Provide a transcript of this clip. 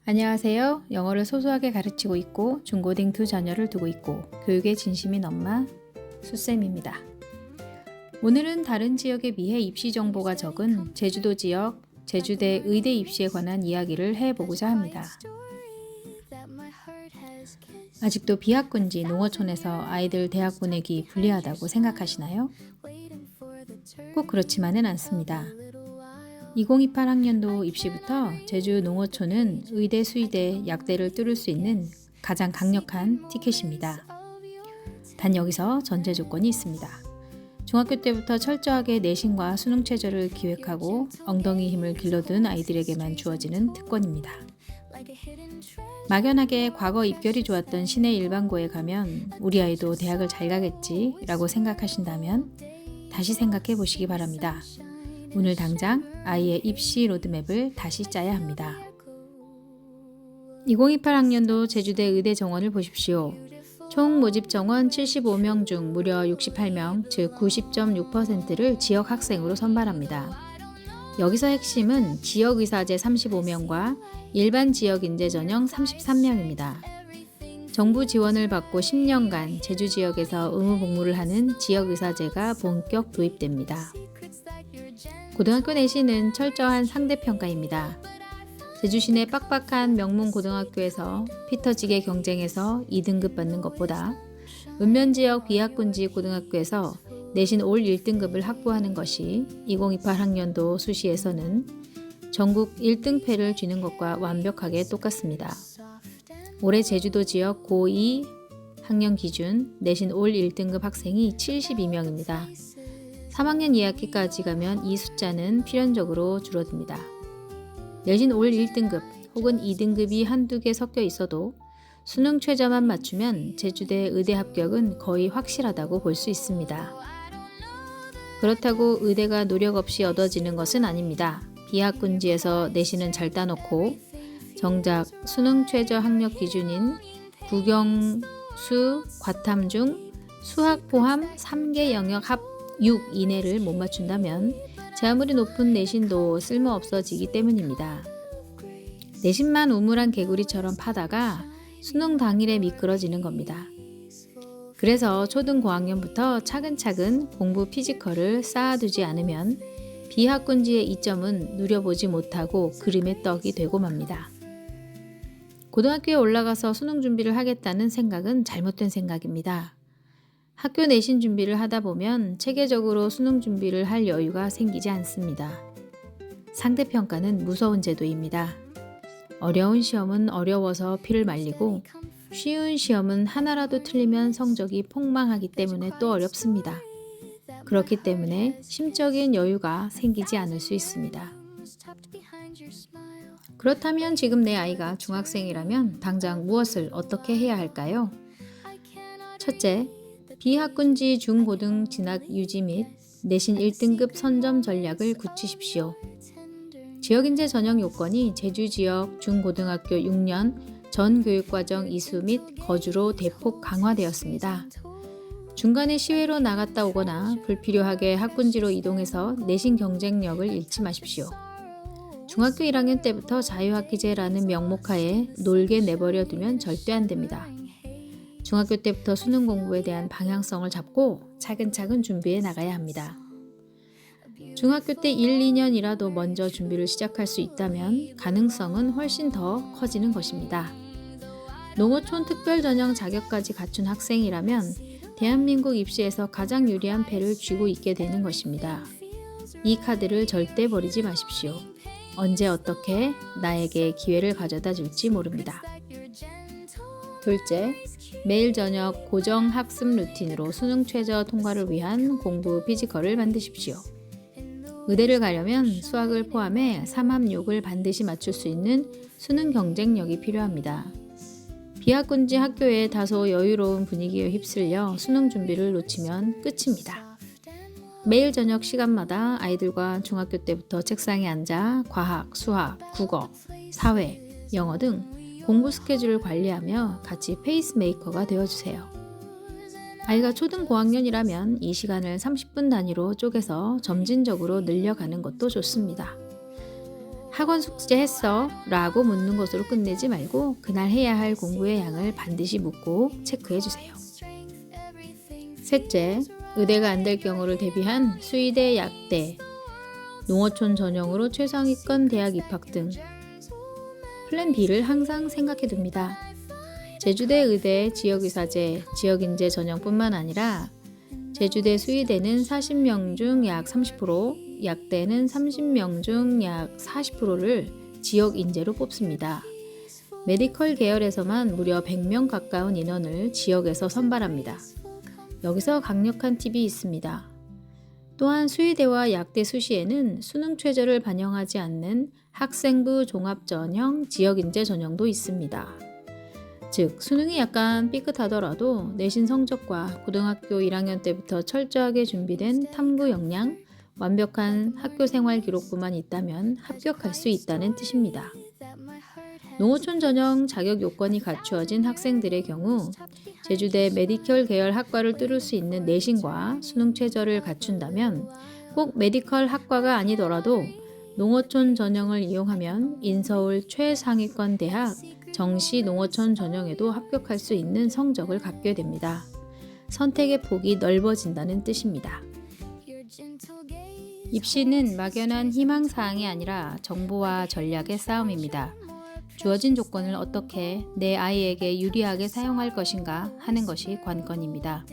안녕하세요. 영어를 소소하게 가르치고 있고 중고등 두 자녀를 두고 있고 교육에 진심인 엄마 수쌤입니다. 오늘은 다른 지역에 비해 입시 정보가 적은 제주도 지역 제주대 의대 입시에 관한 이야기를 해보고자 합니다. 아직도 비학군지 농어촌에서 아이들 대학 보내기 불리하다고 생각하시나요? 꼭 그렇지만은 않습니다. 2028 학년도 입시부터 제주 농어촌은 의대, 수의대, 약대를 뚫을 수 있는 가장 강력한 티켓입니다. 단 여기서 전제 조건이 있습니다. 중학교 때부터 철저하게 내신과 수능 최저를 기획하고 엉덩이 힘을 길러둔 아이들에게만 주어지는 특권입니다. 막연하게 과거 입결이 좋았던 시내 일반고에 가면 우리 아이도 대학을 잘 가겠지 라고 생각하신다면 다시 생각해 보시기 바랍니다. 오늘 당장 아이의 입시 로드맵을 다시 짜야 합니다. 2028 학년도 제주대 의대 정원을 보십시오. 총 모집 정원 75명 중 무려 68명, 즉 90.6%를 지역 학생으로 선발합니다. 여기서 핵심은 지역의사제 35명과 일반 지역인재 전형 33명입니다. 정부 지원을 받고 10년간 제주 지역에서 의무복무를 하는 지역의사제가 본격 도입됩니다. 고등학교 내신은 철저한 상대평가입니다. 제주시내 빡빡한 명문 고등학교에서 피 터지게 경쟁해서 2등급 받는 것보다 읍면지역 비학군지 고등학교에서 내신 올 1등급을 확보하는 것이 2028 학년도 수시에서는 전국 1등패를 쥐는 것과 완벽하게 똑같습니다. 올해 제주도 지역 고2 학년 기준 내신 올 1등급 학생이 72명입니다. 3학년 2학기까지 가면 이 숫자는 필연적으로 줄어듭니다. 내신 올 1등급 혹은 2등급이 한두 개 섞여 있어도 수능 최저만 맞추면 제주대 의대 합격은 거의 확실하다고 볼 수 있습니다. 그렇다고 의대가 노력 없이 얻어지는 것은 아닙니다. 비학군지에서 내신은 잘 따놓고 정작 수능 최저 학력 기준인 국영수, 과탐 중 수학 포함 3개 영역 합 6 이내를 못 맞춘다면 제 아무리 높은 내신도 쓸모 없어지기 때문입니다. 내신만 우물한 개구리처럼 파다가 수능 당일에 미끄러지는 겁니다. 그래서 초등 고학년부터 차근차근 공부 피지컬을 쌓아두지 않으면 비학군지의 이점은 누려보지 못하고 그림의 떡이 되고 맙니다. 고등학교에 올라가서 수능 준비를 하겠다는 생각은 잘못된 생각입니다. 학교 내신 준비를 하다 보면 체계적으로 수능 준비를 할 여유가 생기지 않습니다. 상대평가는 무서운 제도입니다. 어려운 시험은 어려워서 피를 말리고 쉬운 시험은 하나라도 틀리면 성적이 폭망하기 때문에 또 어렵습니다. 그렇기 때문에 심적인 여유가 생기지 않을 수 있습니다. 그렇다면 지금 내 아이가 중학생이라면 당장 무엇을 어떻게 해야 할까요? 첫째, 비학군지 중고등 진학 유지 및 내신 1등급 선점 전략을 굳히십시오. 지역인재 전형 요건이 제주 지역 중고등학교 6년 전 교육과정 이수 및 거주로 대폭 강화되었습니다. 중간에 시외로 나갔다 오거나 불필요하게 학군지로 이동해서 내신 경쟁력을 잃지 마십시오. 중학교 1학년 때부터 자유학기제라는 명목하에 놀게 내버려 두면 절대 안 됩니다. 중학교 때부터 수능 공부에 대한 방향성을 잡고 차근차근 준비해 나가야 합니다. 중학교 때 1, 2년이라도 먼저 준비를 시작할 수 있다면 가능성은 훨씬 더 커지는 것입니다. 농어촌 특별전형 자격까지 갖춘 학생이라면 대한민국 입시에서 가장 유리한 패를 쥐고 있게 되는 것입니다. 이 카드를 절대 버리지 마십시오. 언제 어떻게 나에게 기회를 가져다 줄지 모릅니다. 둘째, 매일 저녁 고정 학습 루틴으로 수능 최저 통과를 위한 공부 피지컬을 만드십시오. 의대를 가려면 수학을 포함해 3합6을 반드시 맞출 수 있는 수능 경쟁력이 필요합니다. 비학군지 학교의 다소 여유로운 분위기에 휩쓸려 수능 준비를 놓치면 끝입니다. 매일 저녁 시간마다 아이들과 중학교 때부터 책상에 앉아 과학, 수학, 국어, 사회, 영어 등 공부 스케줄을 관리하며 같이 페이스메이커가 되어주세요. 아이가 초등 고학년이라면 이 시간을 30분 단위로 쪼개서 점진적으로 늘려가는 것도 좋습니다. 학원 숙제 했어? 라고 묻는 것으로 끝내지 말고 그날 해야 할 공부의 양을 반드시 묻고 체크해 주세요. 셋째, 의대가 안 될 경우를 대비한 수의대, 약대, 농어촌 전형으로 최상위권 대학 입학 등 플랜 B를 항상 생각해 둡니다. 제주대 의대 지역의사제, 지역인재 전형뿐만 아니라 제주대 수의대는 40명 중 약 30%, 약대는 30명 중 약 40%를 지역 인재로 뽑습니다. 메디컬 계열에서만 무려 100명 가까운 인원을 지역에서 선발합니다. 여기서 강력한 팁이 있습니다. 또한 수의대와 약대 수시에는 수능 최저를 반영하지 않는 학생부 종합전형 지역인재 전형도 있습니다. 즉, 수능이 약간 삐끗하더라도 내신 성적과 고등학교 1학년 때부터 철저하게 준비된 탐구 역량, 완벽한 학교 생활 기록부만 있다면 합격할 수 있다는 뜻입니다. 농어촌 전형 자격 요건이 갖추어진 학생들의 경우 제주대 메디컬 계열 학과를 뚫을 수 있는 내신과 수능 최저를 갖춘다면 꼭 메디컬 학과가 아니더라도 농어촌 전형을 이용하면 인서울 최상위권 대학 정시 농어촌 전형에도 합격할 수 있는 성적을 갖게 됩니다. 선택의 폭이 넓어진다는 뜻입니다. 입시는 막연한 희망사항이 아니라 정보와 전략의 싸움입니다. 주어진 조건을 어떻게 내 아이에게 유리하게 사용할 것인가 하는 것이 관건입니다.